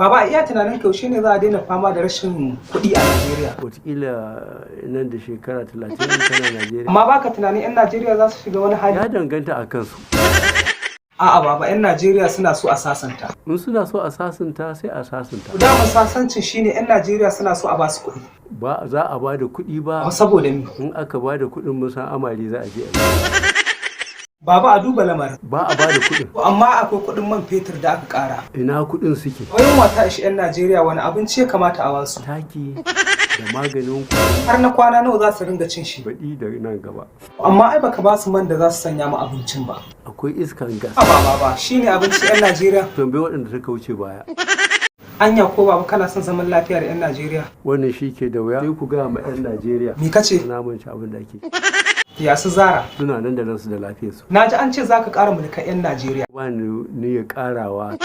Baba a iya tunanin yaushe ne za a daina fama da rashin kuɗi a Najeriya? Wataƙila nan da shekara 30 kana Najeriya. Amma baka tunanin 'yan Najeriya za su shiga wani hali? Ya danganta a kansu. A'a baba, 'yan Najeriya suna so a sasanta. In suna so a sasanta sai a sasanta. Damar sasancin shine 'yan Najeriya suna so a ba su kuɗi. Ba za a ba da kuɗi ba. Saboda me? In aka ba da kuɗin mun san amari za a je a Baba a duba lamarin. ba a ba da kuɗin. Amma akwai kuɗin man fetur da aka ƙara. Ina kuɗin suke? Wayan wata ishi 'yan Najeriya wani abinci ya kamata a wasu. Taki da maganin kwari. Har na kwana nawa za su ringa cin shi. Baɗi da nan gaba. Amma ai baka ba su man da za su sanya mu abincin ba. Akwai iskan gas. Baba shine abinci 'yan Najeriya. Tambayi waɗanda suka wuce baya. Anya ko baba kana son zaman lafiya da 'yan Najeriya? Wannan shi ke da wuya. Sai ku gaya ma 'yan Najeriya. Me kace? Na mun ci abin da ake. Ya su Zara. Suna nan da ransu da lafiyarsu. Na ji an ce za ka ƙara mulkan 'yan Najeriya. Ba ni ya ƙarawa.